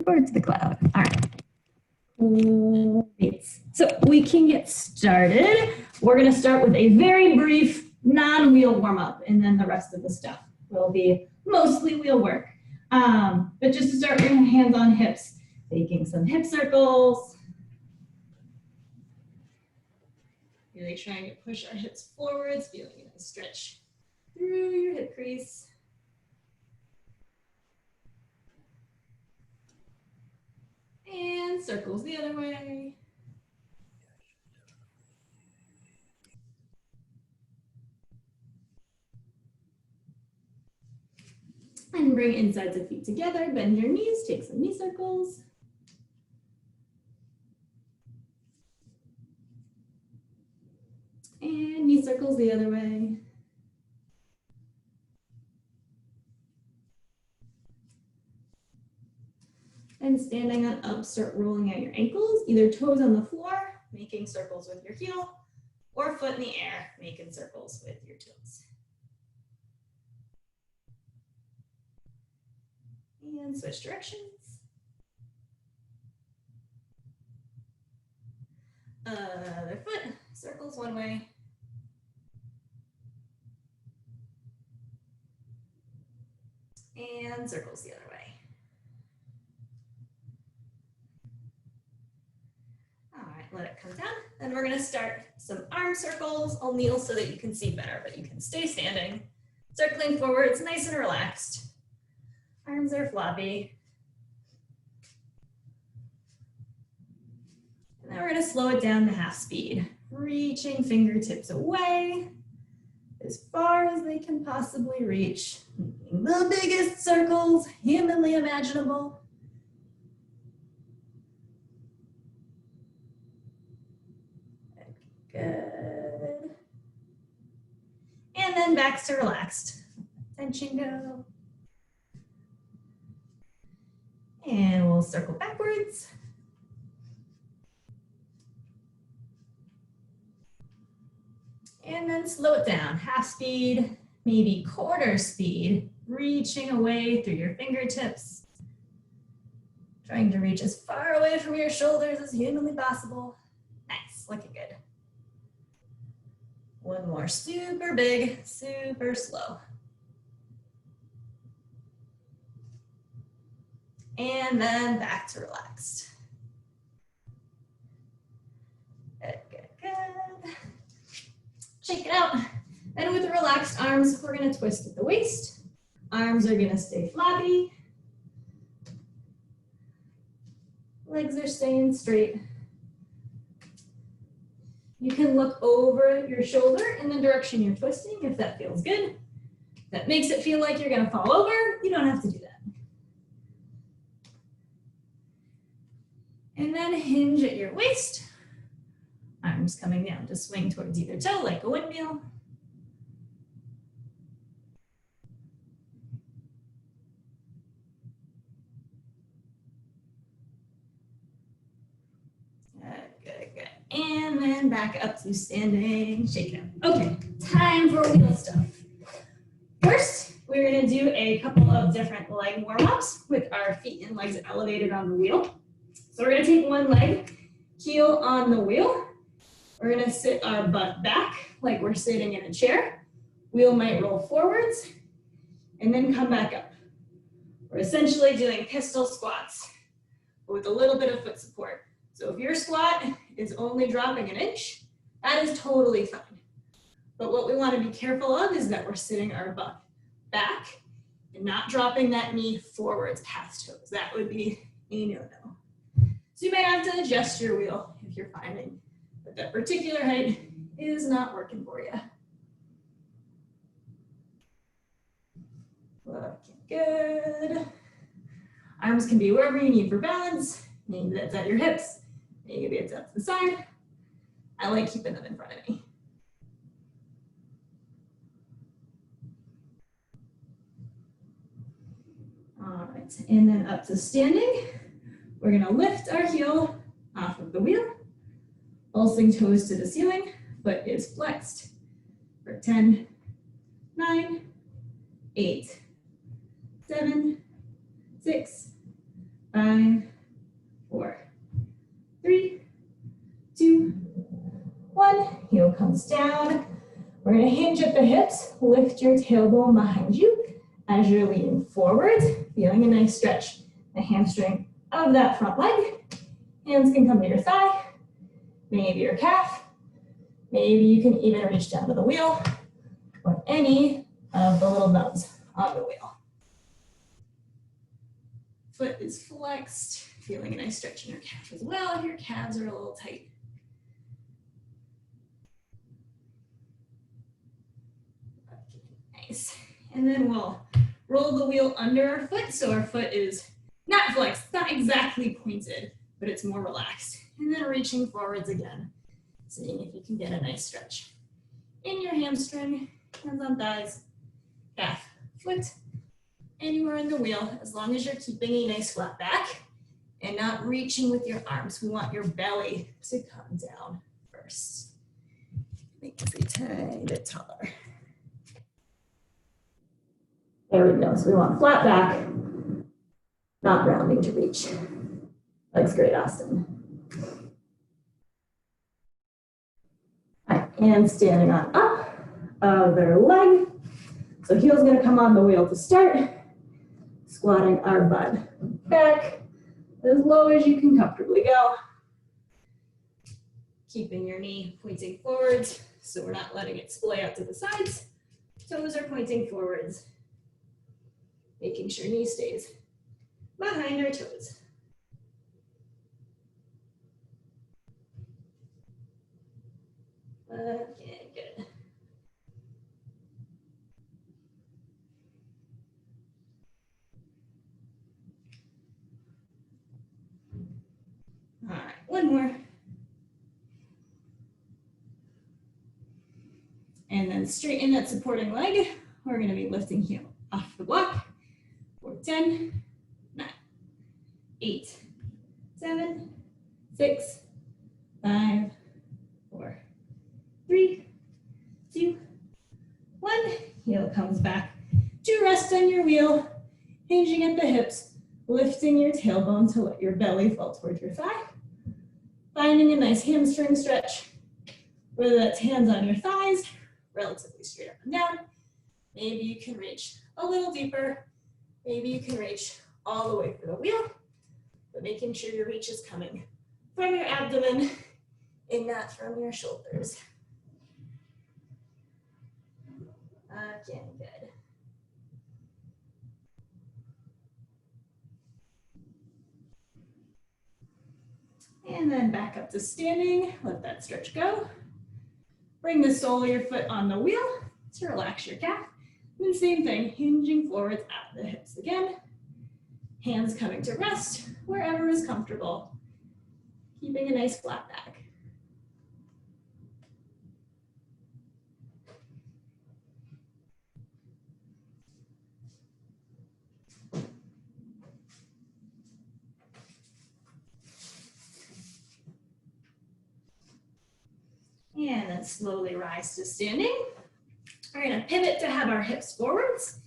Towards the cloud. All right. Great. So we can get started. We're going to start with a very brief non-wheel warm-up, and then the rest of the stuff will be mostly wheel work. But just to start, we're going to hands on hips, making some hip circles. Really trying to push our hips forwards, feeling a nice stretch through your hip crease. And circles the other way. And bring insides of feet together, bend your knees, take some knee circles. And knee circles the other way. And standing on up, start rolling out your ankles, either toes on the floor, making circles with your heel, or foot in the air, making circles with your toes. And switch directions. Other foot, circles one way. And circles the other way. All right, let it come down. Then we're gonna start some arm circles. I'll kneel so that you can see better, but you can stay standing. Circling forwards, nice and relaxed. Arms are floppy. And then we're gonna slow it down to half speed, reaching fingertips away as far as they can possibly reach, making the biggest circles humanly imaginable. Good. And then back to relaxed. Tension go. And we'll circle backwards. And then slow it down, half speed, maybe quarter speed, reaching away through your fingertips. Trying to reach as far away from your shoulders as humanly possible. Nice, looking good. One more, super big, super slow. And then back to relaxed. Good, good, good. Shake it out. And with relaxed arms, we're gonna twist at the waist. Arms are gonna stay floppy. Legs are staying straight. You can look over your shoulder in the direction you're twisting if that feels good. If that makes it feel like you're gonna fall over, you don't have to do that. And then hinge at your waist. Arms coming down to swing towards either toe like a windmill. Good, good. And then back up to standing, shake it out. Okay, time for wheel stuff. First, we're gonna do a couple of different leg warm-ups with our feet and legs elevated on the wheel. So we're gonna take one leg, heel on the wheel. We're gonna sit our butt back like we're sitting in a chair. Wheel might roll forwards and then come back up. We're essentially doing pistol squats with a little bit of foot support. So if your squat is only dropping an inch, that is totally fine. But what we wanna be careful of is that we're sitting our butt back and not dropping that knee forwards past toes. That would be a no-no. So you might have to adjust your wheel if you're finding that that particular height is not working for you. Looking good. Arms can be wherever you need for balance. Maybe that's at your hips. Maybe it's up to the side. I like keeping them in front of me. All right, and then up to standing. We're gonna lift our heel off of the wheel, pulsing toes to the ceiling, foot is flexed for 10, 9, 8, 7, 6, 5, 4, 3, 2, 1. Heel comes down. We're going to hinge at the hips. Lift your tailbone behind you as you're leaning forward, feeling a nice stretch. The hamstring of that front leg. Hands can come to your thigh, maybe your calf. Maybe you can even reach down to the wheel or any of the little nubs on the wheel. Foot is flexed, feeling a nice stretch in your calf as well if your calves are a little tight. Nice. And then we'll roll the wheel under our foot so our foot is not flexed, not exactly pointed, but it's more relaxed. And then reaching forwards again, seeing if you can get a nice stretch in your hamstring, hands on thighs, calf, foot, anywhere in the wheel, as long as you're keeping a nice flat back and not reaching with your arms. We want your belly to come down first. Make this a tiny bit taller. There we go. So we want flat back, not rounding to reach. Looks great, Austin. All right, and standing on up, other leg. So heel's gonna come on the wheel to start. Squatting our butt back as low as you can comfortably go. Keeping your knee pointing forwards, so we're not letting it splay out to the sides. Toes are pointing forwards. Making sure knee stays behind our toes. Okay, good. All right, one more. And then straighten that supporting leg. We're going to be lifting heel off the block. 4, 10, 9, 8, 7, 6, 5, 4, 3, 2, 1. Heel comes back to rest on your wheel, hinging at the hips, lifting your tailbone to let your belly fall towards your thigh. Finding a nice hamstring stretch, whether that's hands on your thighs, relatively straight up and down. Maybe you can reach a little deeper. Maybe you can reach all the way for the wheel, but making sure your reach is coming from your abdomen and not from your shoulders. Again, good. And then back up to standing, let that stretch go. Bring the sole of your foot on the wheel to relax your calf. And same thing, hinging forwards at the hips again. Hands coming to rest wherever is comfortable. Keeping a nice flat back. And then slowly rise to standing. We're gonna pivot to have our hips forwards.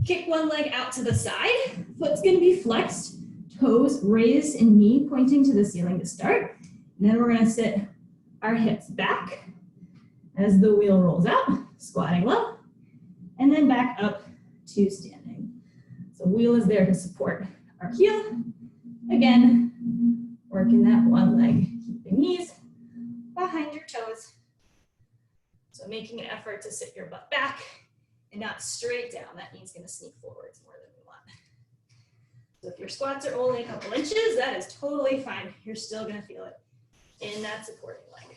Kick one leg out to the side. Foot's gonna be flexed, toes raised and knee pointing to the ceiling to start. And then we're gonna sit our hips back as the wheel rolls out, squatting low, and then back up to standing. So wheel is there to support our heel. Again, working that one leg, keeping knees behind your toes. So making an effort to sit your butt back and not straight down. That knee's gonna sneak forwards more than we want. So if your squats are only a couple inches, that is totally fine. You're still gonna feel it in that supporting leg.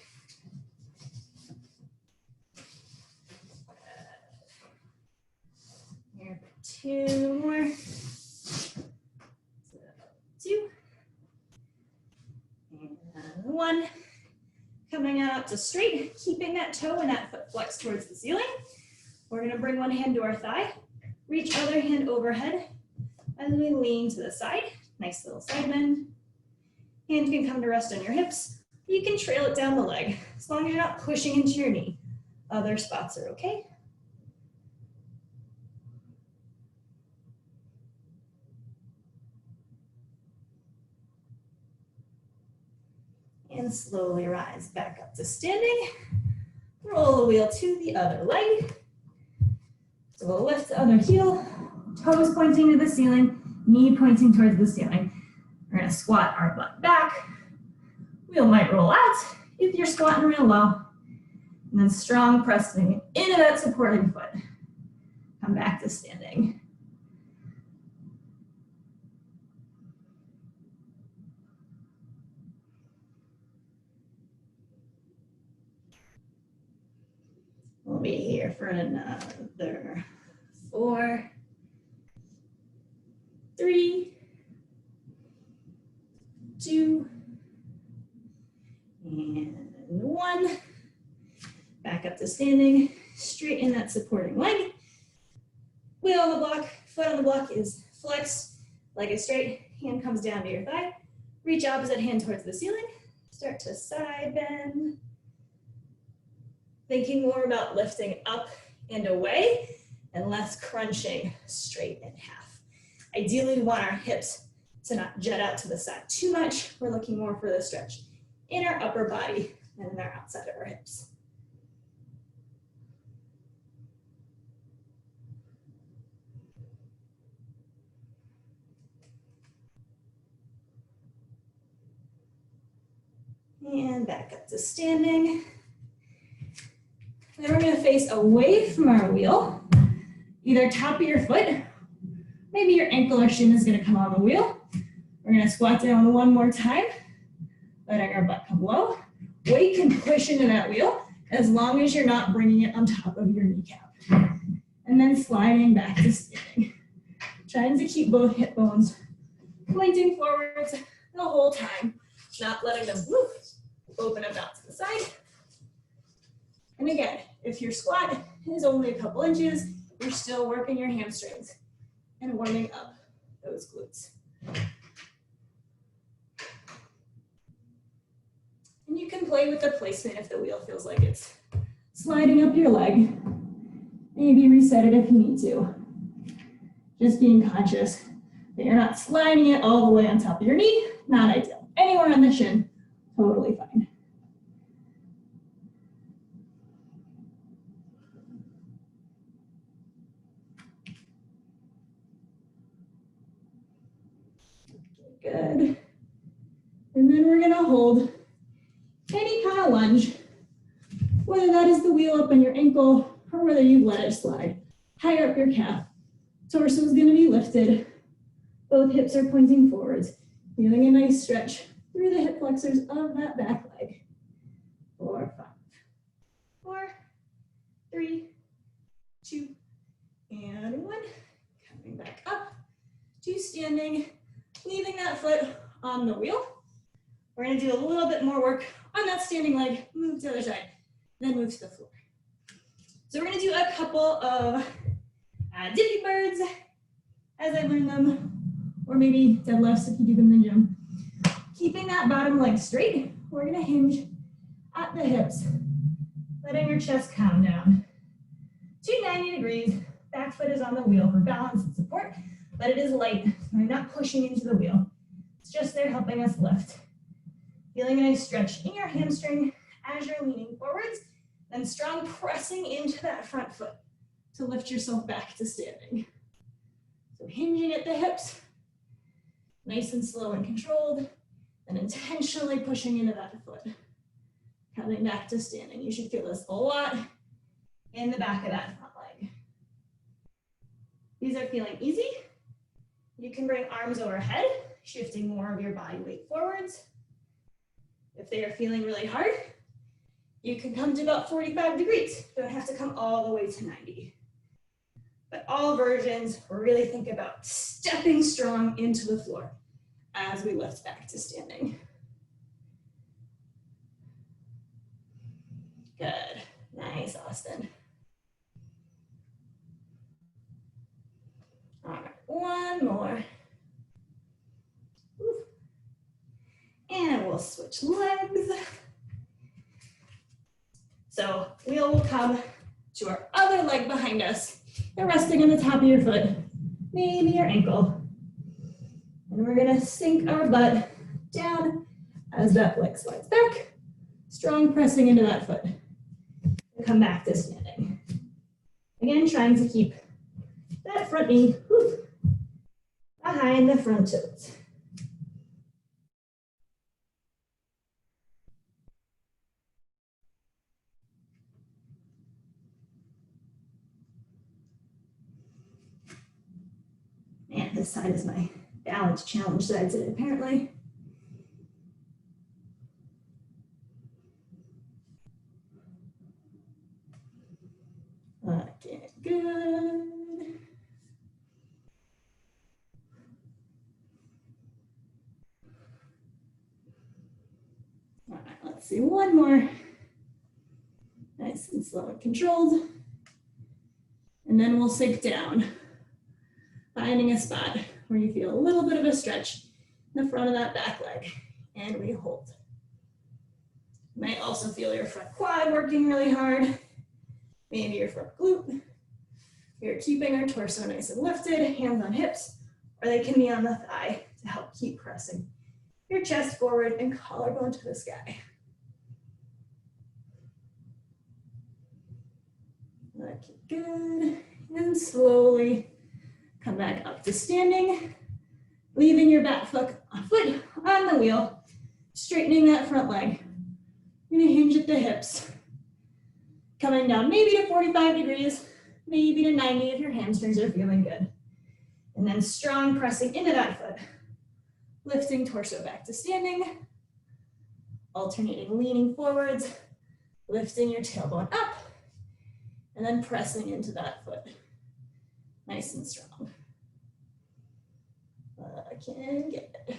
Here, 2 more. So 2. And 1. Coming out to straight, keeping that toe and that foot flexed towards the ceiling. We're gonna bring one hand to our thigh, reach other hand overhead as we lean to the side. Nice little side bend. Hand can come to rest on your hips. You can trail it down the leg, as long as you're not pushing into your knee. Other spots are okay. And slowly rise back up to standing. Roll the wheel to the other leg. So we'll lift the other heel, toes pointing to the ceiling, knee pointing towards the ceiling. We're gonna squat our butt back. Wheel might roll out if you're squatting real low. And then strong pressing into that supporting foot. Come back to standing. We'll be here for another 4, 3, 2, and 1. Back up to standing, straighten that supporting leg. Wheel on the block, foot on the block is flexed, leg is straight, hand comes down to your thigh. Reach opposite hand towards the ceiling. Start to side bend. Thinking more about lifting up and away and less crunching straight in half. Ideally, we want our hips to not jet out to the side too much. We're looking more for the stretch in our upper body than in our outside of our hips. And back up to standing. Then we're going to face away from our wheel, either top of your foot, maybe your ankle or shin is going to come on the wheel. We're going to squat down one more time, letting our butt come low. Weight can push into that wheel as long as you're not bringing it on top of your kneecap. And then sliding back to standing. Trying to keep both hip bones pointing forwards the whole time, not letting them open up out to the side. And again, if your squat is only a couple inches, you're still working your hamstrings and warming up those glutes. And you can play with the placement if the wheel feels like it's sliding up your leg. Maybe reset it if you need to. Just being conscious that you're not sliding it all the way on top of your knee, not ideal. Anywhere on the shin, totally fine. Good. And then we're gonna hold any kind of lunge, whether that is the wheel up on your ankle or whether you let it slide higher up your calf. Torso is gonna be lifted. Both hips are pointing forwards. Feeling a nice stretch through the hip flexors of that back leg. 4, 5, 4, 3, 2, and 1. Coming back up to standing. Leaving that foot on the wheel. We're going to do a little bit more work on that standing leg, move to the other side, then move to the floor. So we're going to do a couple of dippy birds as I learn them, or maybe deadlifts if you do them in the gym. Keeping that bottom leg straight, we're going to hinge at the hips, letting your chest come down to 90 degrees. Back foot is on the wheel for balance and support. But it is light, so I'm not pushing into the wheel. It's just there helping us lift. Feeling a nice stretch in your hamstring as you're leaning forwards, then strong pressing into that front foot to lift yourself back to standing. So hinging at the hips, nice and slow and controlled, and intentionally pushing into that foot. Coming back to standing. You should feel this a lot in the back of that front leg. These are feeling easy. You can bring arms overhead, shifting more of your body weight forwards. If they are feeling really hard, you can come to about 45 degrees. You don't have to come all the way to 90. But all versions, really think about stepping strong into the floor as we lift back to standing. Good. Nice, Austin. All right, one more. Ooh. And we'll switch legs. So wheel will come to our other leg behind us. You're resting on the top of your foot, maybe your ankle. And we're gonna sink our butt down As that leg slides back, strong pressing into that foot. Come back to standing. Again, trying to keep that front knee behind the front toes. Man, this side is my balance challenge side today, apparently. Okay, good. All right, let's see, one more. Nice and slow and controlled. And then we'll sink down, finding a spot where you feel a little bit of a stretch in the front of that back leg, and we hold. You might also feel your front quad working really hard, maybe your front glute. We're keeping our torso nice and lifted, hands on hips, or they can be on the thigh to help keep pressing your chest forward and collarbone to the sky. Okay, good. And slowly come back up to standing, leaving your back foot on the wheel, straightening that front leg. You're gonna hinge at the hips. Coming down maybe to 45 degrees, maybe to 90 if your hamstrings are feeling good. And then strong pressing into that foot, lifting torso back to standing, alternating leaning forwards, lifting your tailbone up, and then pressing into that foot, nice and strong. I can get it.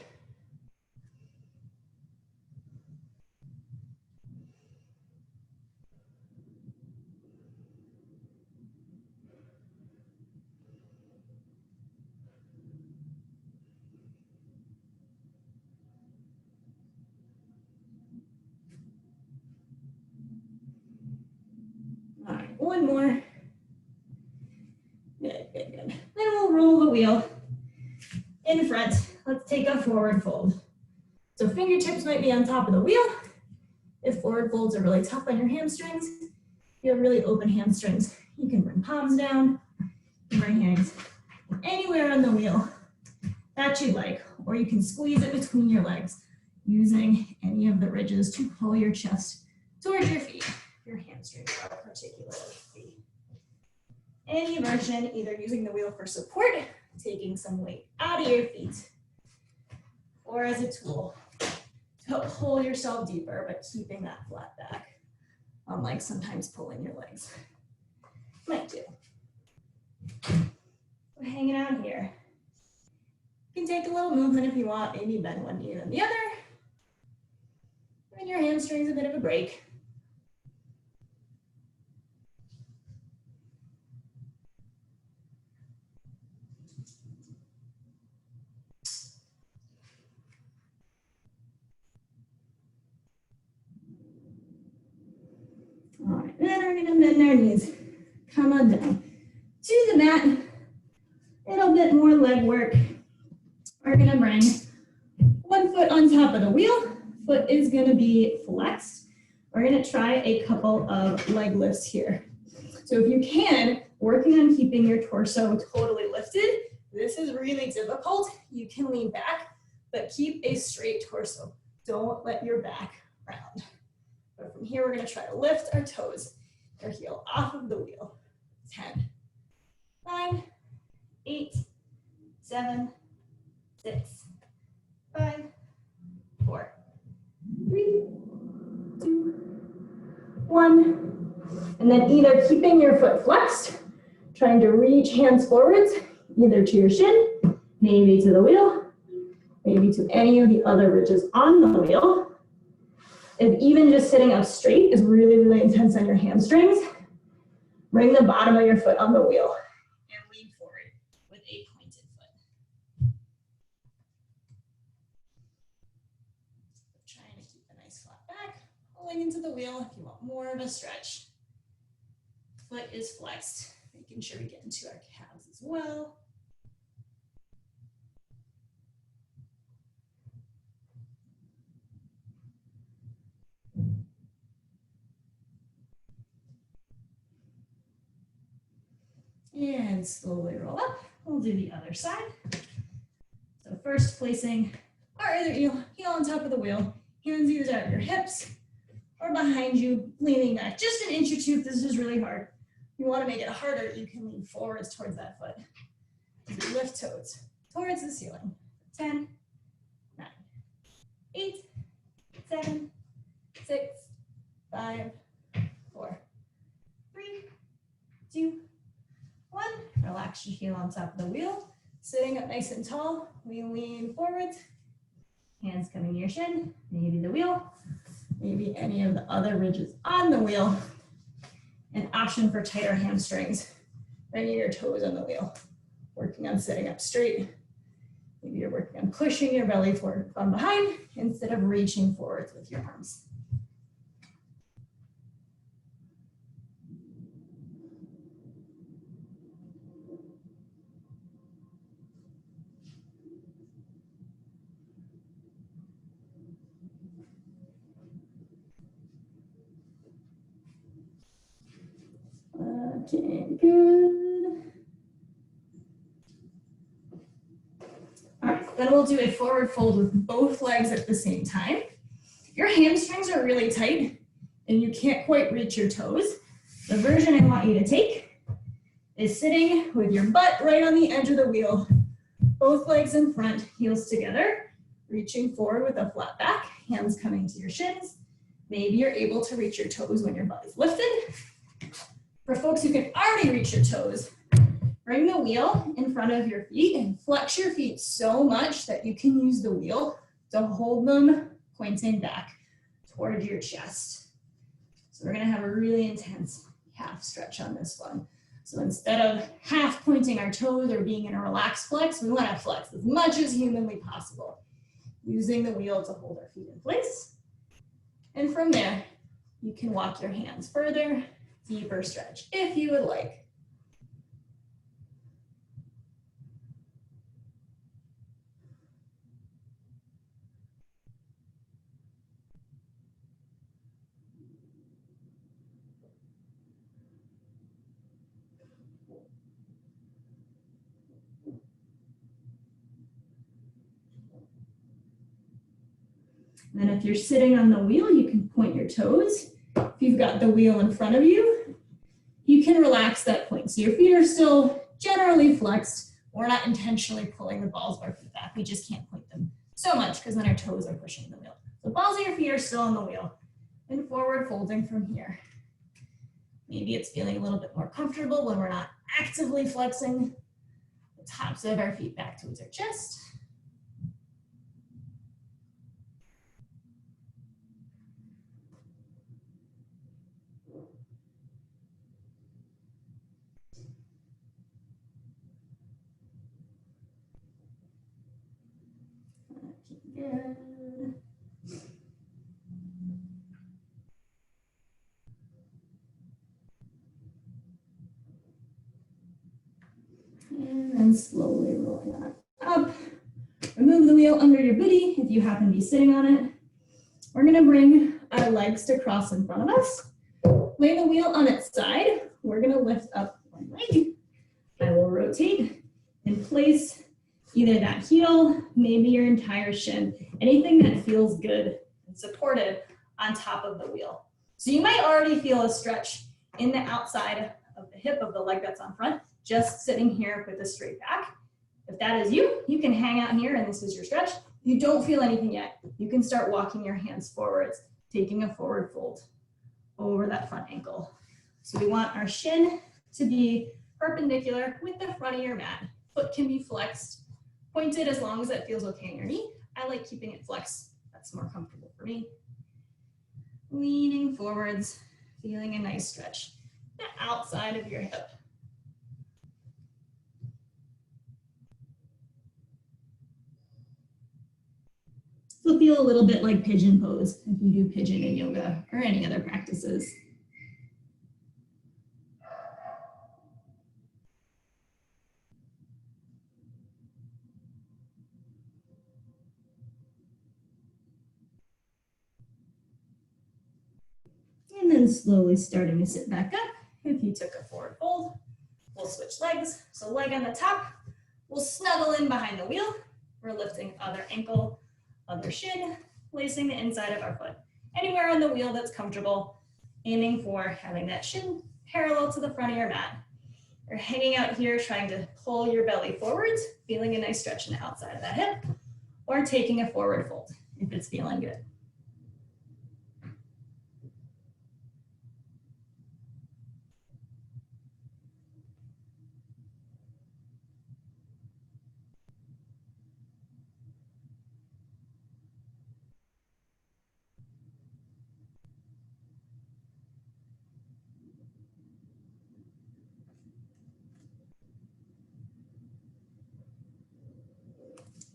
All right, one more. Good, good, good. Then we'll roll the wheel in front. Let's take a forward fold. So fingertips might be on top of the wheel. If forward folds are really tough on your hamstrings, you have really open hamstrings, you can bring palms down, bring hands anywhere on the wheel that you like, or you can squeeze it between your legs using any of the ridges to pull your chest towards your feet. Your hamstrings are particularly free. Any version, either using the wheel for support, taking some weight out of your feet, or as a tool to help pull yourself deeper, but keeping that flat back, unlike sometimes pulling your legs might do. We're hanging out here. You can take a little movement if you want, maybe bend one knee than the other. Giving your hamstrings a bit of a break. All right, then we're gonna bend our knees. Come on down to the mat. A little bit more leg work. We're gonna bring one foot on top of the wheel. Foot is gonna be flexed. We're gonna try a couple of leg lifts here. So if you can, working on keeping your torso totally lifted. This is really difficult. You can lean back, but keep a straight torso. Don't let your back round. But from here, we're gonna try to lift our toes, our heel off of the wheel. 10, 9, 8, 7, 6, 5, 4, 3, 2, 1. And then either keeping your foot flexed, trying to reach hands forwards, either to your shin, maybe to the wheel, maybe to any of the other ridges on the wheel. If even just sitting up straight is really, really intense on your hamstrings, bring the bottom of your foot on the wheel and lean forward with a pointed foot. Trying to keep a nice flat back, pulling into the wheel if you want more of a stretch. Foot is flexed, making sure we get into our calves as well. And slowly roll up. We'll do the other side. So first placing our other heel on top of the wheel, hands either at your hips or behind you, leaning back just an inch or two if this is really hard. If you want to make it harder, you can lean forwards towards that foot. Lift toes towards the ceiling. 10, 9, 8, 7, 6, 5, 4, 3, 2, 1. Relax your heel on top of the wheel. Sitting up nice and tall, we lean forwards. Hands coming to your shin, maybe the wheel, maybe any of the other ridges on the wheel. An option for tighter hamstrings, bringing your toes on the wheel. Working on sitting up straight. Maybe you're working on pushing your belly forward from behind instead of reaching forwards with your arms. Okay, good. All right, then we'll do a forward fold with both legs at the same time. If your hamstrings are really tight and you can't quite reach your toes, the version I want you to take is sitting with your butt right on the edge of the wheel, both legs in front, heels together, reaching forward with a flat back, hands coming to your shins. Maybe you're able to reach your toes when your butt is lifted. For folks who can already reach your toes, bring the wheel in front of your feet and flex your feet so much that you can use the wheel to hold them pointing back toward your chest. So we're gonna have a really intense calf stretch on this one. So instead of half pointing our toes or being in a relaxed flex, we wanna flex as much as humanly possible, using the wheel to hold our feet in place. And from there, you can walk your hands further, deeper stretch if you would like. And then if you're sitting on the wheel, you can point your toes. If you've got the wheel in front of you, you can relax that point. So your feet are still generally flexed. We're not intentionally pulling the balls of our feet back. We just can't point them so much because then our toes are pushing the wheel. The balls of your feet are still on the wheel and forward folding from here. Maybe it's feeling a little bit more comfortable when we're not actively flexing the tops of our feet back towards our chest. Good. And then slowly rolling on up. Remove the wheel under your booty if you happen to be sitting on it. We're gonna bring our legs to cross in front of us. Lay the wheel on its side. We're gonna lift up one leg. I will rotate and place either that heel, maybe your entire shin, anything that feels good and supported on top of the wheel. So you might already feel a stretch in the outside of the hip of the leg that's on front, just sitting here with a straight back. If that is you, you can hang out here and this is your stretch. If you don't feel anything yet, you can start walking your hands forwards, taking a forward fold over that front ankle. So we want our shin to be perpendicular with the front of your mat. Foot can be flexed, pointed as long as that feels okay in your knee. I like keeping it flexed. That's more comfortable for me. Leaning forwards, feeling a nice stretch. The outside of your hip. This will feel a little bit like pigeon pose if you do pigeon in yoga or any other practices. And then slowly starting to sit back up. If you took a forward fold, we'll we'll switch legs. So leg on the top, we'll snuggle in behind the wheel. We're lifting other ankle, other shin, placing the inside of our foot anywhere on the wheel that's comfortable, aiming for having that shin parallel to the front of your mat. You're hanging out here, trying to pull your belly forwards, feeling a nice stretch in the outside of that hip, or taking a forward fold if it's feeling good.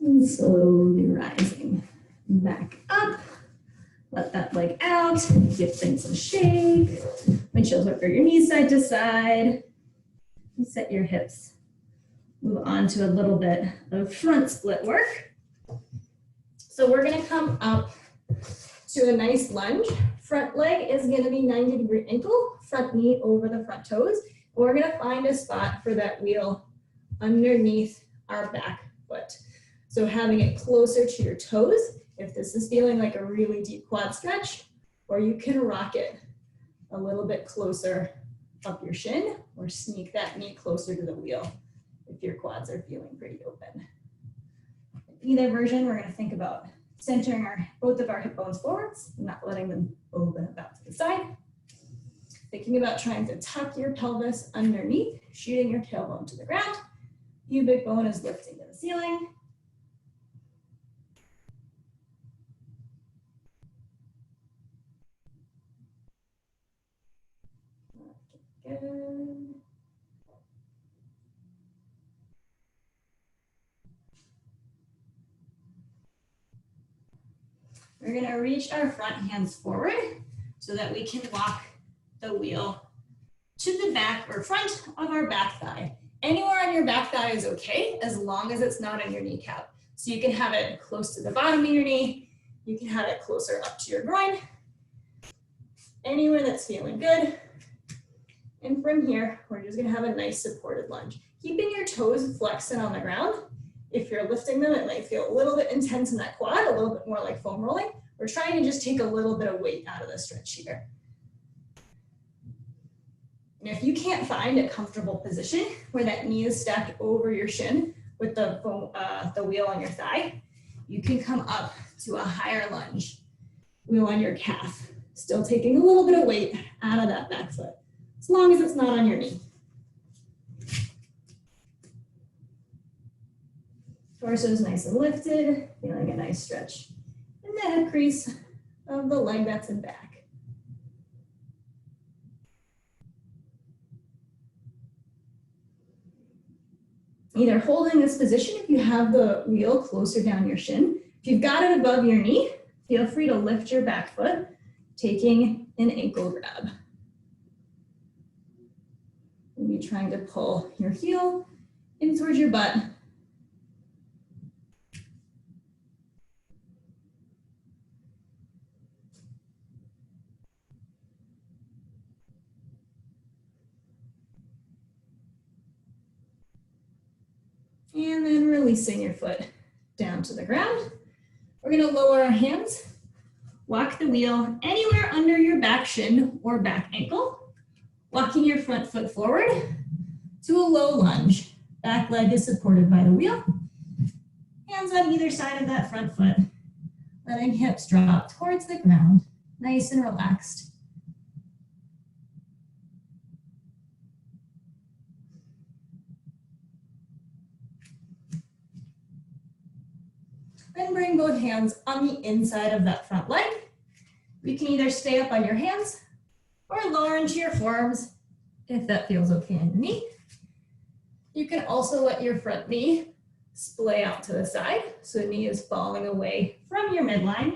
And slowly rising back up. Let that leg out, give things a shake. Windshield work your knees side to side. Set your hips. Move on to a little bit of front split work. So we're gonna come up to a nice lunge. Front leg is gonna be 90-degree ankle, front knee over the front toes. We're gonna find a spot for that wheel underneath our back foot. So having it closer to your toes, if this is feeling like a really deep quad stretch, or you can rock it a little bit closer up your shin, or sneak that knee closer to the wheel if your quads are feeling pretty open. In either version, we're gonna think about centering both of our hip bones forwards, not letting them open about to the side. Thinking about trying to tuck your pelvis underneath, shooting your tailbone to the ground. Pubic bone is lifting to the ceiling. Good. We're going to reach our front hands forward so that we can walk the wheel to the back or front of our back thigh. Anywhere on your back thigh is okay, as long as it's not on your kneecap. So you can have it close to the bottom of your knee. You can have it closer up to your groin. Anywhere that's feeling good. And from here, we're just gonna have a nice supported lunge. Keeping your toes flexed and on the ground. If you're lifting them, it might feel a little bit intense in that quad, a little bit more like foam rolling. We're trying to just take a little bit of weight out of the stretch here. And if you can't find a comfortable position where that knee is stacked over your shin with the wheel on your thigh, you can come up to a higher lunge. Wheel on your calf, still taking a little bit of weight out of that back foot, as long as it's not on your knee. Torso is nice and lifted, feeling a nice stretch in the hip crease of the leg that's in back. Either holding this position if you have the wheel closer down your shin. If you've got it above your knee, feel free to lift your back foot, taking an ankle grab. Maybe trying to pull your heel in towards your butt. And then releasing your foot down to the ground. We're gonna lower our hands, walk the wheel anywhere under your back shin or back ankle, walking your front foot forward to a low lunge. Back leg is supported by the wheel. Hands on either side of that front foot, letting hips drop towards the ground, nice and relaxed. Then bring both hands on the inside of that front leg. You can either stay up on your hands or lower into your forearms if that feels okay on your knee. You can also let your front knee splay out to the side so the knee is falling away from your midline.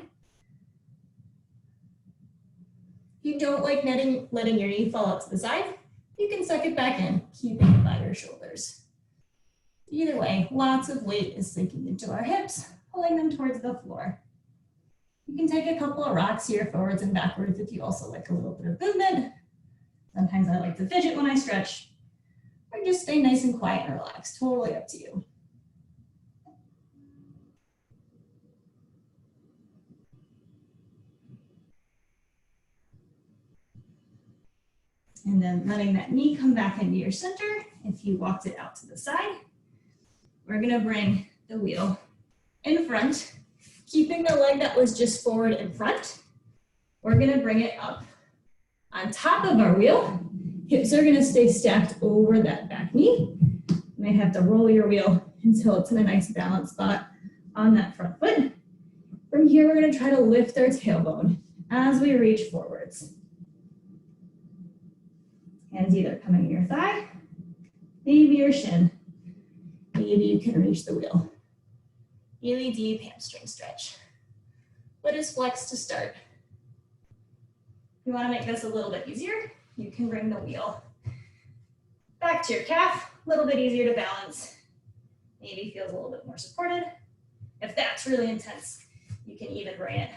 If you don't like letting your knee fall out to the side, you can suck it back in, keeping it by your shoulders. Either way, lots of weight is sinking into our hips, pulling them towards the floor. You can take a couple of rocks here, forwards and backwards, if you also like a little bit of movement. Sometimes I like to fidget when I stretch, or just stay nice and quiet and relaxed, totally up to you. And then letting that knee come back into your center. If you walked it out to the side, we're gonna bring the wheel in front, keeping the leg that was just forward in front. We're gonna bring it up on top of our wheel. Hips are gonna stay stacked over that back knee. You might have to roll your wheel until it's in a nice balanced spot on that front foot. From here, we're gonna try to lift our tailbone as we reach forwards. Hands either coming in your thigh, maybe your shin. Maybe you can reach the wheel. Really deep hamstring stretch. Foot is flexed to start. If you want to make this a little bit easier, you can bring the wheel back to your calf, a little bit easier to balance. Maybe feels a little bit more supported. If that's really intense, you can even bring it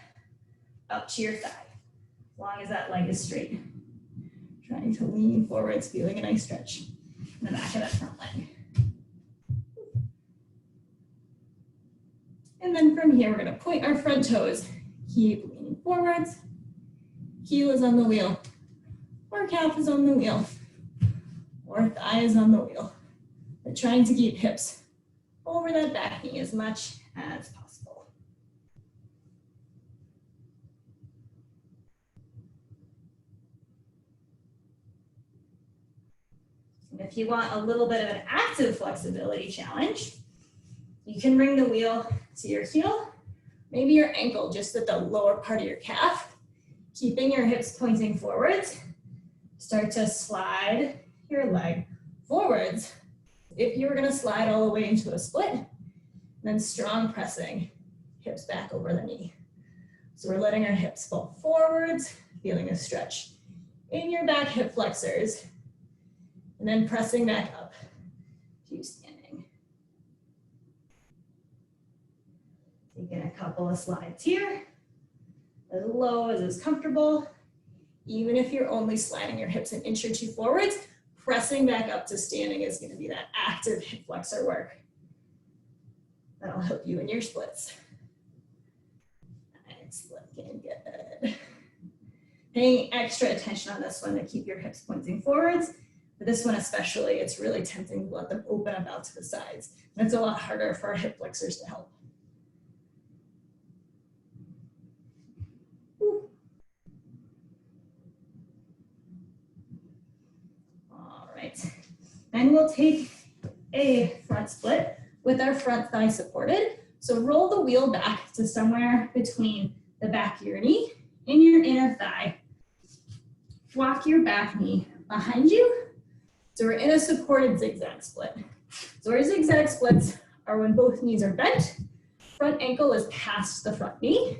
up to your thigh, as long as that leg is straight. Trying to lean forwards, feeling a nice stretch in the back of that front leg. And then from here, we're gonna point our front toes. Keep leaning forwards. Heel is on the wheel, or calf is on the wheel, or thigh is on the wheel. But trying to keep hips over that back knee as much as possible. And if you want a little bit of an active flexibility challenge, you can bring the wheel to your heel, maybe your ankle just at the lower part of your calf, keeping your hips pointing forwards. Start to slide your leg forwards. If you were gonna slide all the way into a split, then strong pressing, hips back over the knee. So we're letting our hips fall forwards, feeling a stretch in your back hip flexors, and then pressing back up to standing. Taking a couple of slides here, as low as is comfortable. Even if you're only sliding your hips an inch or two forwards, pressing back up to standing is going to be that active hip flexor work. That'll help you in your splits. Nice, looking good. Paying extra attention on this one to keep your hips pointing forwards. But this one especially, it's really tempting to let them open up out to the sides. And it's a lot harder for our hip flexors to help. All right, then we'll take a front split with our front thigh supported. So roll the wheel back to somewhere between the back of your knee and your inner thigh. Walk your back knee behind you. So we're in a supported zigzag split. So our zigzag splits are when both knees are bent, front ankle is past the front knee.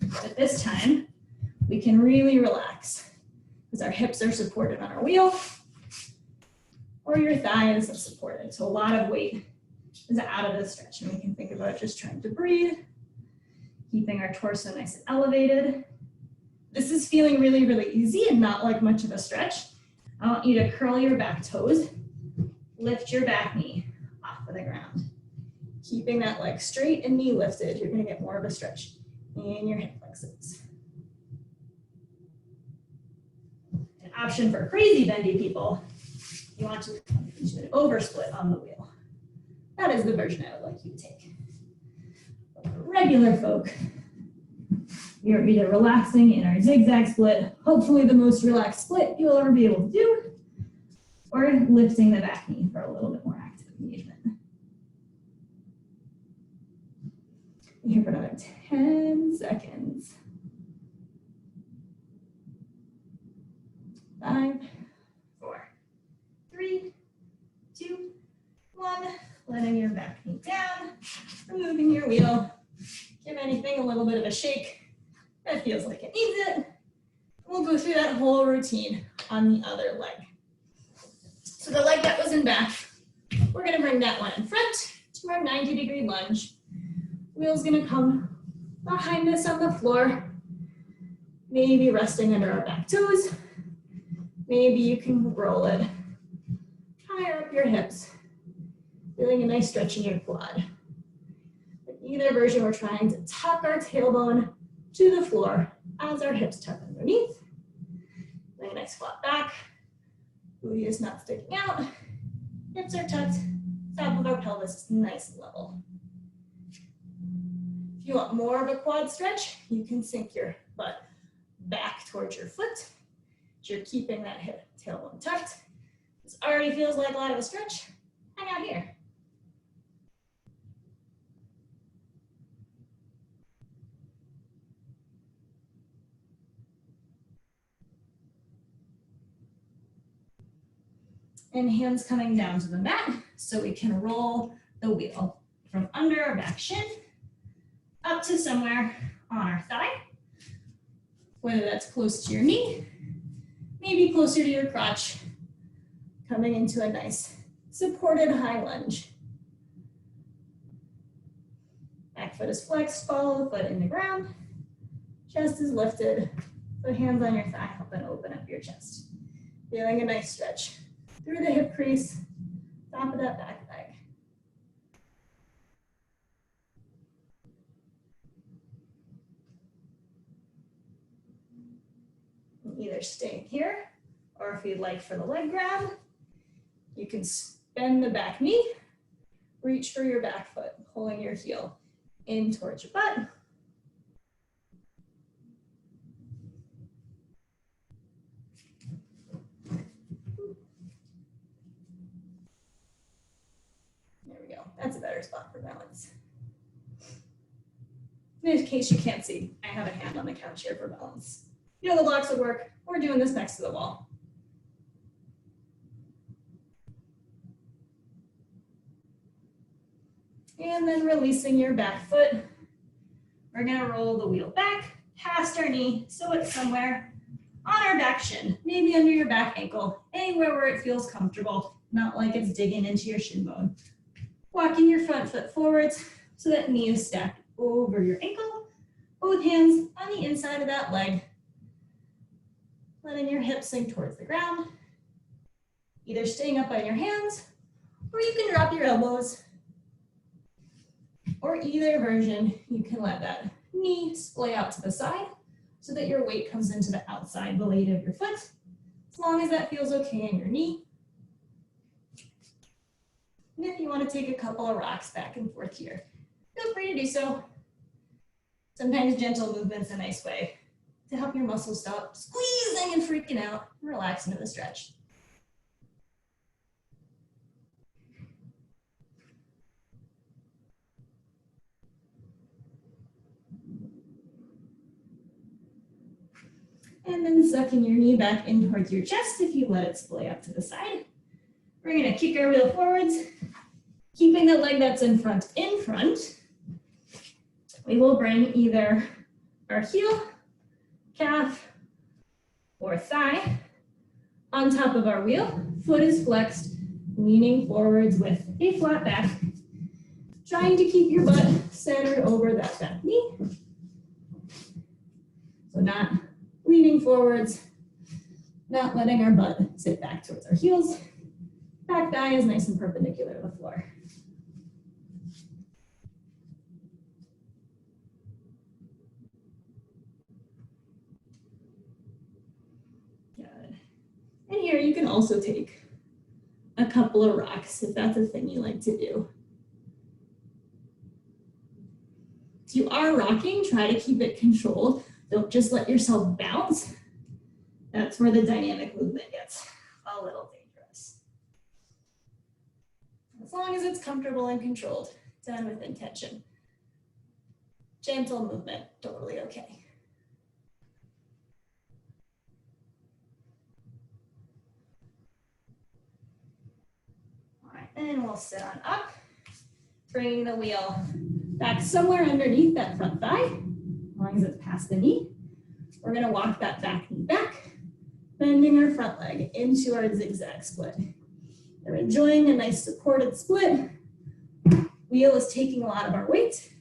But this time, we can really relax because our hips are supported on our wheel, or your thigh is supported. So a lot of weight is out of the stretch, and we can think about just trying to breathe, keeping our torso nice and elevated. This is feeling really, really easy and not like much of a stretch. I want you to curl your back toes, lift your back knee off of the ground. Keeping that leg straight and knee lifted, you're gonna get more of a stretch in your hip flexors. An option for crazy bendy people, you want to do an oversplit on the wheel. That is the version I would like you to take. But for regular folk, we are either relaxing in our zigzag split, hopefully the most relaxed split you'll ever be able to do, or lifting the back knee for a little bit more active engagement. Here for another 10 seconds. 5, 4, 3, 2, 1. Letting your back knee down, removing your wheel. Give anything a little bit of a shake. That feels like it needs it. We'll go through that whole routine on the other leg. So the leg that was in back, we're gonna bring that one in front to our 90-degree lunge. Wheel's gonna come behind us on the floor, maybe resting under our back toes. Maybe you can roll it higher up your hips, feeling a nice stretch in your quad. In either version, we're trying to tuck our tailbone to the floor as our hips tuck underneath. Doing a nice flat back. Booty is not sticking out. Hips are tucked. Top of our pelvis is nice and level. If you want more of a quad stretch, you can sink your butt back towards your foot. So you're keeping that hip tailbone tucked. This already feels like a lot of a stretch. Hang out here. And hands coming down to the mat so we can roll the wheel from under our back shin up to somewhere on our thigh, whether that's close to your knee, maybe closer to your crotch, coming into a nice supported high lunge. Back foot is flexed, follow the foot in the ground, chest is lifted, put hands on your thigh, help and open up your chest. Feeling a nice stretch through the hip crease, top of that back leg. Either stay here, or if you'd like for the leg grab, you can bend the back knee, reach for your back foot, pulling your heel in towards your butt. There we go, that's a better spot for balance. In case you can't see, I have a hand on the couch here for balance. You know the blocks would work. We're doing this next to the wall. And then releasing your back foot. We're gonna roll the wheel back past our knee so it's somewhere on our back shin, maybe under your back ankle, anywhere where it feels comfortable, not like it's digging into your shin bone. Walking your front foot forwards so that knee is stacked over your ankle, both hands on the inside of that leg. Letting your hips sink towards the ground, either staying up on your hands, or you can drop your elbows, or either version, you can let that knee splay out to the side so that your weight comes into the outside blade of your foot, as long as that feels okay in your knee. And if you want to take a couple of rocks back and forth here, feel free to do so. Sometimes gentle movement's a nice way to help your muscles stop squeezing and freaking out and relax into the stretch. And then sucking your knee back in towards your chest if you let it splay up to the side. We're gonna kick our wheel forwards, keeping the leg that's in front. We will bring either our heel, calf, or thigh on top of our wheel. Foot is flexed, leaning forwards with a flat back. Trying to keep your butt centered over that back knee. So not leaning forwards, not letting our butt sit back towards our heels. Back thigh is nice and perpendicular to the floor. Good. And here you can also take a couple of rocks if that's a thing you like to do. If you are rocking, try to keep it controlled. Don't just let yourself bounce. That's where the dynamic movement gets a little dangerous. As long as it's comfortable and controlled, done with intention. Gentle movement, totally okay. All right, and we'll sit on up, bringing the wheel back somewhere underneath that front thigh, as long as it's past the knee. We're gonna walk that back knee back, bending our front leg into our zigzag split. We're enjoying a nice supported split. Wheel is taking a lot of our weight.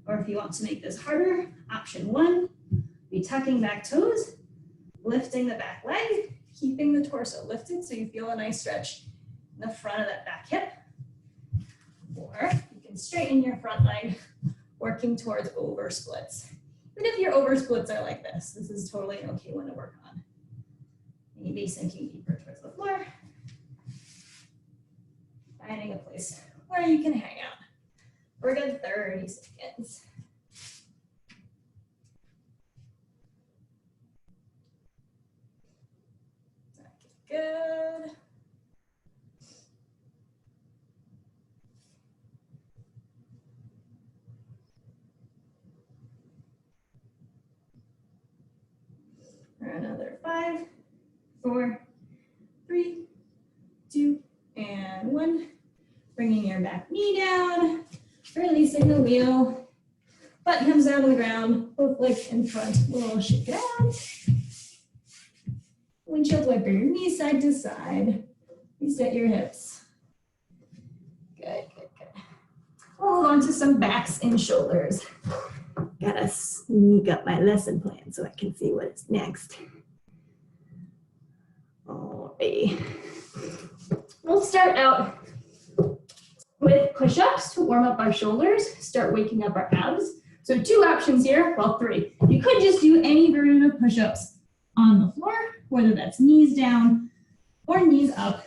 Or if you want to make this harder, option one, be tucking back toes, lifting the back leg, keeping the torso lifted so you feel a nice stretch the front of that back hip. Or you can straighten your front leg, working towards over splits. Even if your over splits are like this is totally an okay one to work on. Maybe sinking deeper towards the floor. Finding a place where you can hang out for a good 30 seconds. Good. For another 5, 4, 3, 2, and 1. Bringing your back knee down, releasing the wheel. Butt comes down to the ground, both legs in front. We'll shake it out. Windshield wiper your knees side to side. Reset your hips. Good, good, good. We'll hold on to some backs and shoulders. Gotta sneak up my lesson plan so I can see what's next. Alrighty. We'll start out with push-ups to warm up our shoulders, start waking up our abs. So 2 options here, well 3. You could just do any version of push-ups on the floor, whether that's knees down or knees up.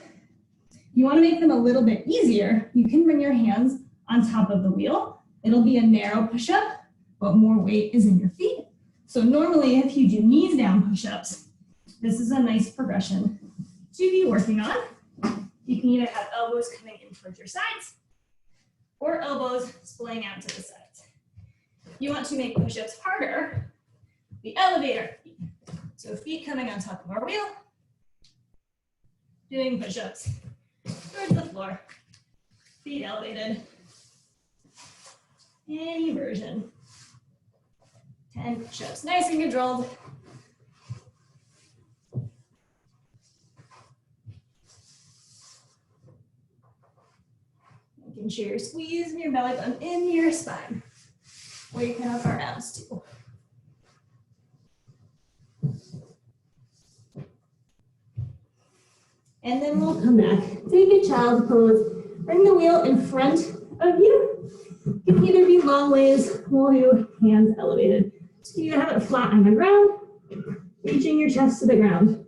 You want to make them a little bit easier, you can bring your hands on top of the wheel. It'll be a narrow push-up, but more weight is in your feet. So normally if you do knees down push-ups, this is a nice progression to be working on. You can either have elbows coming in towards your sides or elbows splaying out to the sides. If you want to make push-ups harder, we elevate our feet. So feet coming on top of our wheel, doing push-ups towards the floor, feet elevated. Any version. 10 push-ups, nice and controlled. Making sure you're squeezing your belly button into your spine. Waking up our abs too. And then we'll come back. Take a child's pose. Bring the wheel in front of you. It can either be long ways, we'll do hands elevated. So you can have it flat on the ground, reaching your chest to the ground.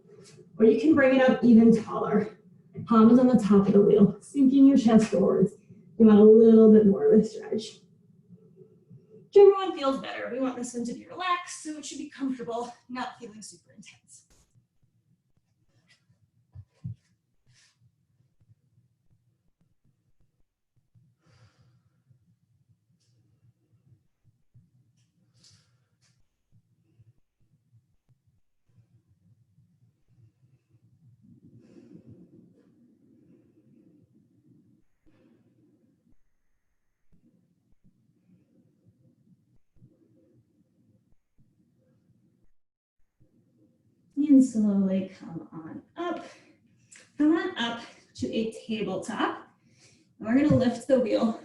Or you can bring it up even taller. Palms on the top of the wheel, sinking your chest forwards. You want a little bit more of a stretch. Whichever one feels better. We want this one to be relaxed, so it should be comfortable, not feeling super intense. And slowly come on up. Come on up to a tabletop. And we're going to lift the wheel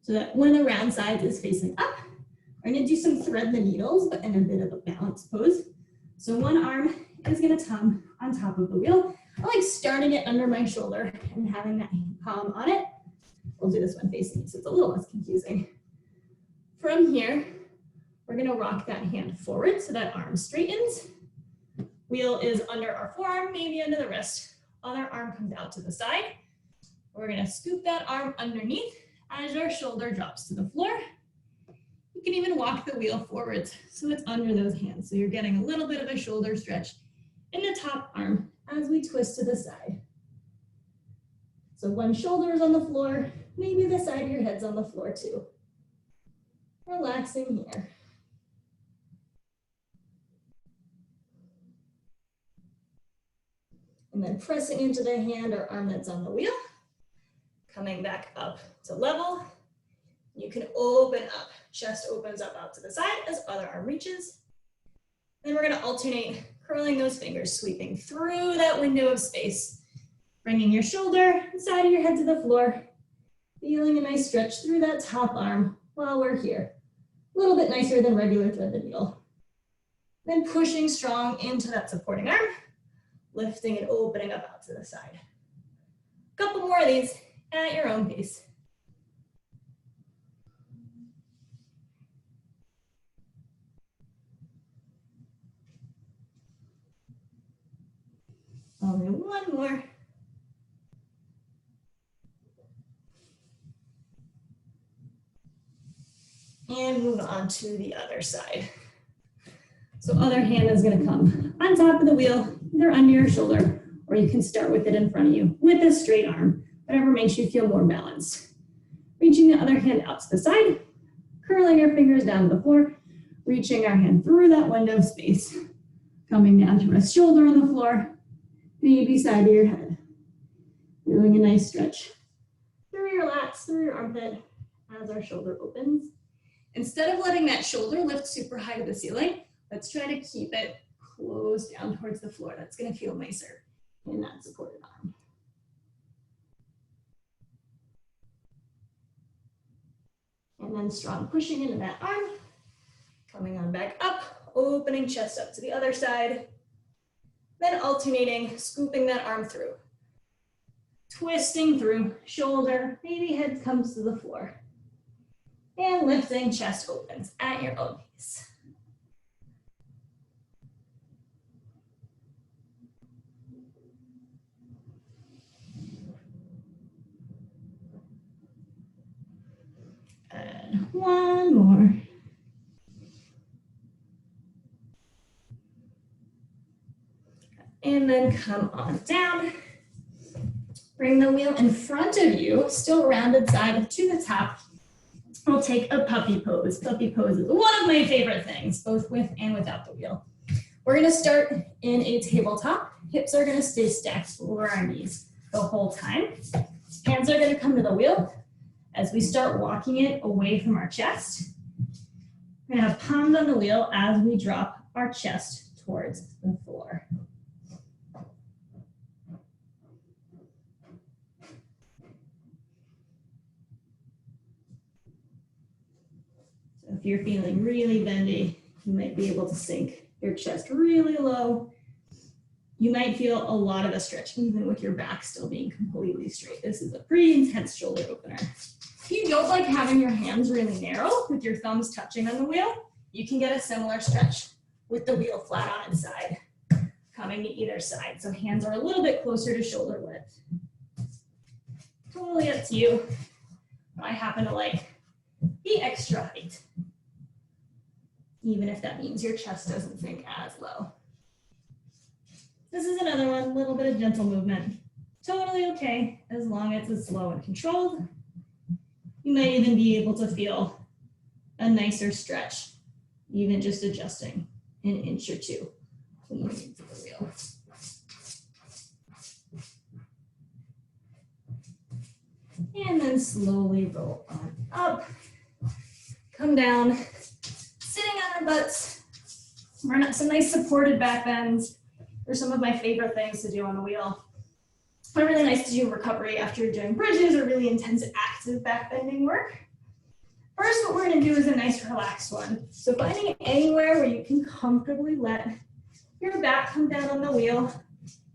so that when the round sides is facing up, we're going to do some thread the needles, but in a bit of a balanced pose. So one arm is going to come on top of the wheel. I like starting it under my shoulder and having that palm on it. We'll do this one facing me so it's a little less confusing. From here, we're going to rock that hand forward so that arm straightens. Wheel is under our forearm, maybe under the wrist. Other arm comes out to the side. We're going to scoop that arm underneath as our shoulder drops to the floor. You can even walk the wheel forwards so it's under those hands. So you're getting a little bit of a shoulder stretch in the top arm as we twist to the side. So one shoulder is on the floor, maybe the side of your head's on the floor too. Relaxing here. And then pressing into the hand or arm that's on the wheel, coming back up to level. You can open up, chest opens up out to the side as other arm reaches. Then we're gonna alternate curling those fingers, sweeping through that window of space, bringing your shoulder, side of your head to the floor, feeling a nice stretch through that top arm while we're here. A little bit nicer than regular thread the needle. Then pushing strong into that supporting arm, lifting and opening up out to the side. Couple more of these at your own pace. Only one more. And move on to the other side. So other hand is gonna come on top of the wheel, either under your shoulder, or you can start with it in front of you with a straight arm, whatever makes you feel more balanced. Reaching the other hand out to the side, curling your fingers down to the floor, reaching our hand through that window of space, coming down to rest shoulder on the floor, maybe side of your head. Doing a nice stretch through your lats, through your armpit as our shoulder opens. Instead of letting that shoulder lift super high to the ceiling, let's try to keep it closed down towards the floor. That's gonna feel nicer in that supported arm. And then strong pushing into that arm, coming on back up, opening chest up to the other side, then alternating, scooping that arm through. Twisting through, shoulder, maybe head comes to the floor. And lifting, chest opens at your own pace. And one more. And then come on down. Bring the wheel in front of you, still rounded side to the top. We'll take a puppy pose. Puppy pose is one of my favorite things, both with and without the wheel. We're gonna start in a tabletop. Hips are gonna stay stacked over our knees the whole time. Hands are gonna come to the wheel. As we start walking it away from our chest, we're gonna have palms on the wheel as we drop our chest towards the floor. If you're feeling really bendy, you might be able to sink your chest really low. You might feel a lot of a stretch, even with your back still being completely straight. This is a pretty intense shoulder opener. If you don't like having your hands really narrow with your thumbs touching on the wheel, you can get a similar stretch with the wheel flat on its side, coming to either side. So hands are a little bit closer to shoulder width. Totally up to you. I happen to like the extra height, even if that means your chest doesn't sink as low. This is another one, a little bit of gentle movement. Totally okay, as long as it's slow and controlled. You might even be able to feel a nicer stretch, even just adjusting an inch or two when you into the wheel. And then slowly roll on up. Come down, sitting on our butts. We're not some nice supported back bends. They're some of my favorite things to do on the wheel. They're really nice to do in recovery after you're doing bridges or really intense active back bending work. First, what we're gonna do is a nice relaxed one. So finding anywhere where you can comfortably let your back come down on the wheel.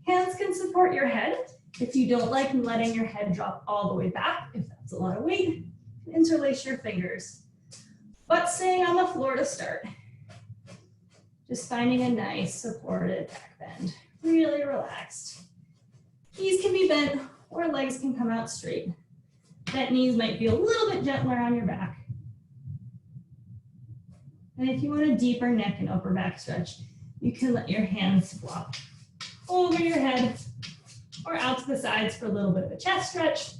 Hands can support your head. If you don't like letting your head drop all the way back, if that's a lot of weight, interlace your fingers. But staying on the floor to start. Just finding a nice supported back bend. Really relaxed. Knees can be bent or legs can come out straight. Bent knees might feel a little bit gentler on your back. And if you want a deeper neck and upper back stretch, you can let your hands flop over your head or out to the sides for a little bit of a chest stretch,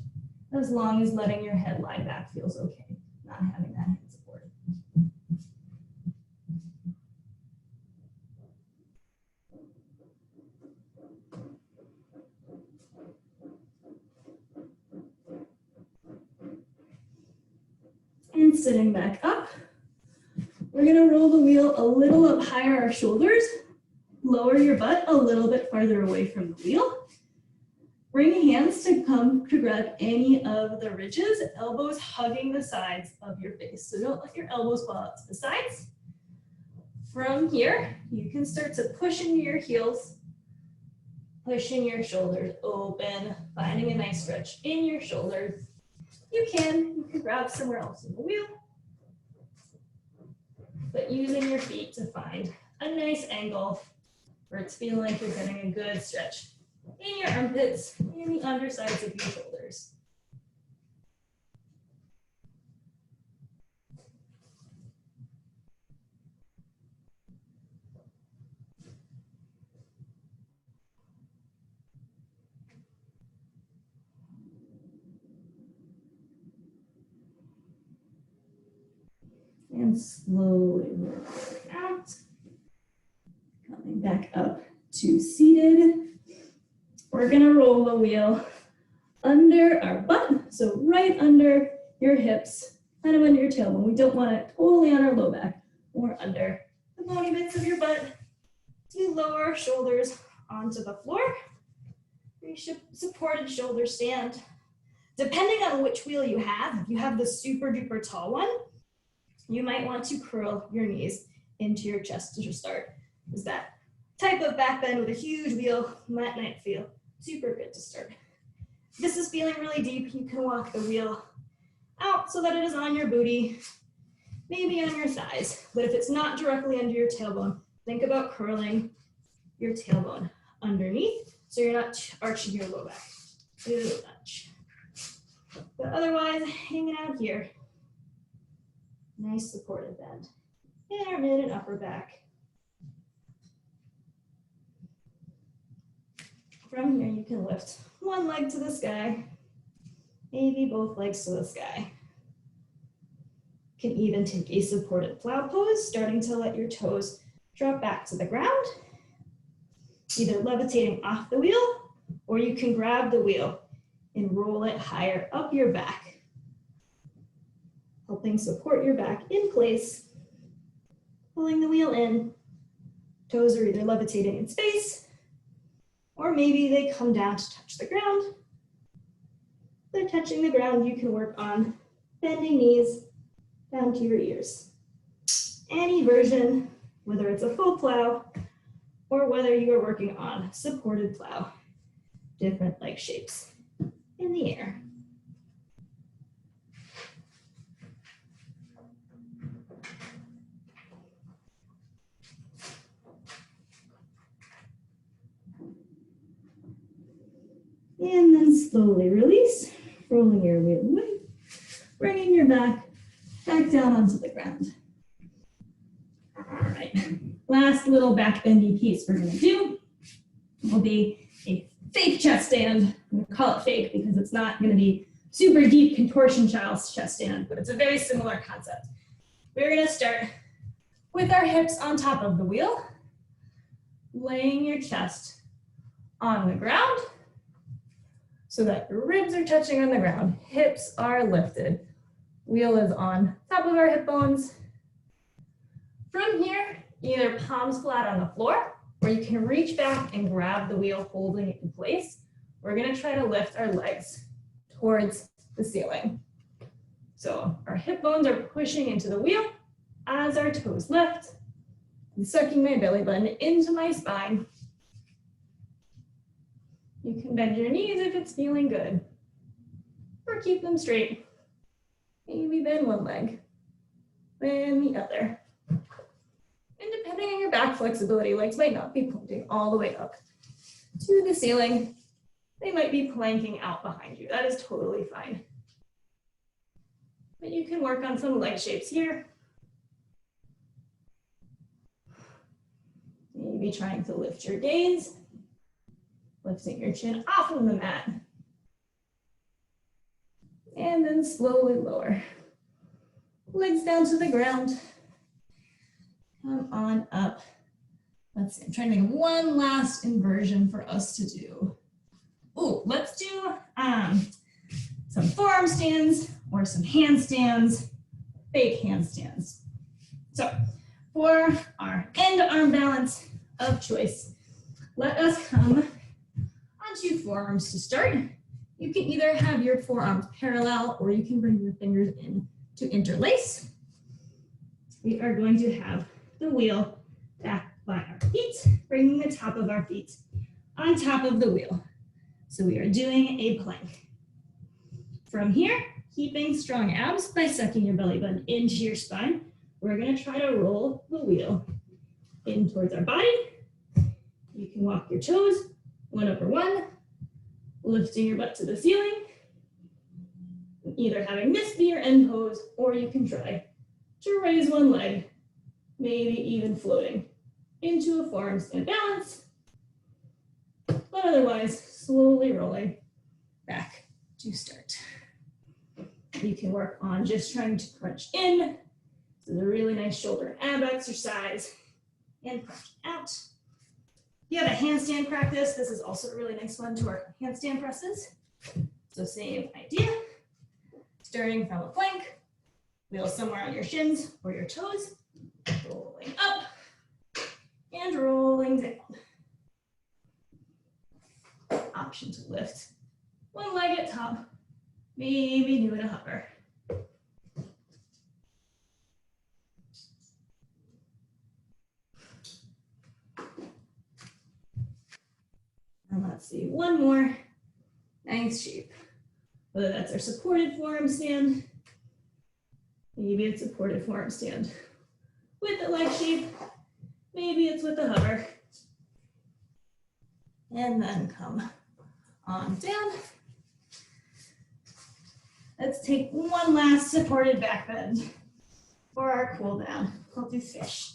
as long as letting your head lie back feels okay, not having that hand supported. And sitting back up, we're gonna roll the wheel a little up higher our shoulders, lower your butt a little bit farther away from the wheel. Bring hands to come to grab any of the ridges, elbows hugging the sides of your face. So don't let your elbows fall out to the sides. From here, you can start to push into your heels pushing your shoulders open, finding a nice stretch in your shoulders. You can grab somewhere else in the wheel, but using your feet to find a nice angle where it's feeling like you're getting a good stretch in your armpits and the undersides of your shoulders. And slowly roll out. Coming back up to seated. We're gonna roll the wheel under our butt, so right under your hips, kind of under your tailbone. We don't want it totally on our low back or under the bony bits of your butt. To lower our shoulders onto the floor. Supported shoulder stand. Depending on which wheel you have, if you have the super duper tall one, you might want to curl your knees into your chest to start. Because that type of back bend with a huge wheel might not feel super good to start. If this is feeling really deep, you can walk the wheel out so that it is on your booty, maybe on your thighs. But if it's not directly under your tailbone, think about curling your tailbone underneath so you're not arching your low back too much. But otherwise, hanging out here. Nice supported bend in our mid and upper back. From here, you can lift one leg to the sky, maybe both legs to the sky. You can even take a supported plow pose, starting to let your toes drop back to the ground, either levitating off the wheel, or you can grab the wheel and roll it higher up your back, helping support your back in place, pulling the wheel in. Toes are either levitating in space, or maybe they come down to touch the ground. If they're touching the ground, you can work on bending knees down to your ears. Any version, whether it's a full plow or whether you are working on supported plow, different leg shapes in the air. And then slowly release, rolling your weight away, bringing your back down onto the ground. All right, last little back bendy piece we're gonna do will be a fake chest stand. I'm gonna call it fake because it's not gonna be super deep contortion child's chest stand, but it's a very similar concept. We're gonna start with our hips on top of the wheel, laying your chest on the ground so that your ribs are touching on the ground, hips are lifted. Wheel is on top of our hip bones. From here, either palms flat on the floor, or you can reach back and grab the wheel holding it in place. We're gonna try to lift our legs towards the ceiling. So our hip bones are pushing into the wheel as our toes lift. I'm sucking my belly button into my spine. You can bend your knees if it's feeling good, or keep them straight. Maybe bend one leg, then the other. And depending on your back flexibility, legs might not be pointing all the way up to the ceiling. They might be planking out behind you. That is totally fine. But you can work on some leg shapes here. Maybe trying to lift your gaze, lifting your chin off of the mat. And then slowly lower. Legs down to the ground. Come on up. Let's see, I'm trying to make one last inversion for us to do. Ooh, let's do some forearm stands or some handstands, fake handstands. So for our end arm balance of choice, let us come onto forearms to start. You can either have your forearms parallel or you can bring your fingers in to interlace. We are going to have the wheel back by our feet, bringing the top of our feet on top of the wheel. So we are doing a plank. From here, keeping strong abs by sucking your belly button into your spine, we're gonna try to roll the wheel in towards our body. You can walk your toes, 1 over 1, lifting your butt to the ceiling, either having this be your end pose, or you can try to raise one leg, maybe even floating into a forearm stand balance, but otherwise slowly rolling back to start. You can work on just trying to crunch in. This is a really nice shoulder and ab exercise, and crunch out. If you have a handstand practice, this is also a really nice one to work on handstand presses. So same idea, starting from a plank, wheel somewhere on your shins or your toes, rolling up and rolling down. Option to lift one leg at top, maybe do it a hover. And let's see, one more nice shape. Whether that's our supported forearm stand, maybe it's supported forearm stand with a leg shape, maybe it's with a hover. And then come on down. Let's take one last supported back bend for our cool down. We'll do fish.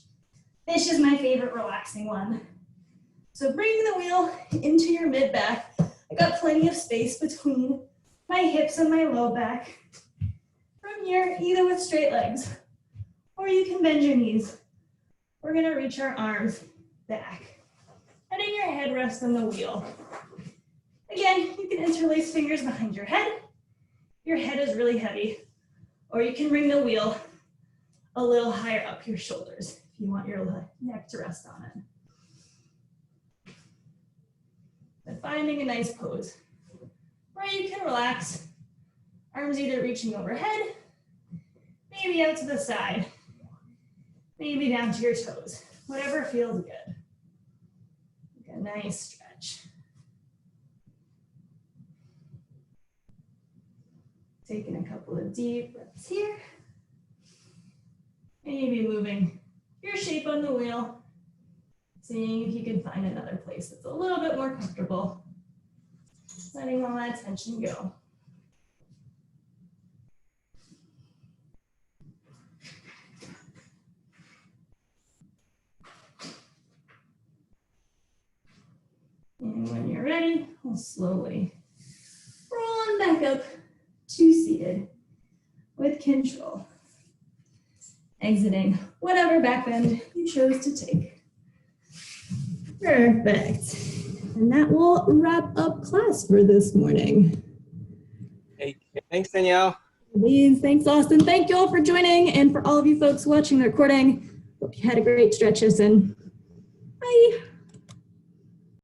Fish is my favorite relaxing one. So bring the wheel into your mid back. I got plenty of space between my hips and my low back. From here, either with straight legs, or you can bend your knees. We're gonna reach our arms back. Letting your head rest on the wheel. Again, you can interlace fingers behind your head. Your head is really heavy, or you can bring the wheel a little higher up your shoulders if you want your neck to rest on it. But finding a nice pose where you can relax, arms either reaching overhead, maybe out to the side, maybe down to your toes, whatever feels good. A nice stretch. Taking a couple of deep breaths here. Maybe moving your shape on the wheel. Seeing if you can find another place that's a little bit more comfortable. Letting all that tension go. And when you're ready, we'll slowly roll on back up to seated with control. Exiting whatever back bend you chose to take. Perfect. And that will wrap up class for this morning. Hey, thanks, Danielle. Please, thanks, Austin. Thank you all for joining, and for all of you folks watching the recording. Hope you had a great stretch, and bye.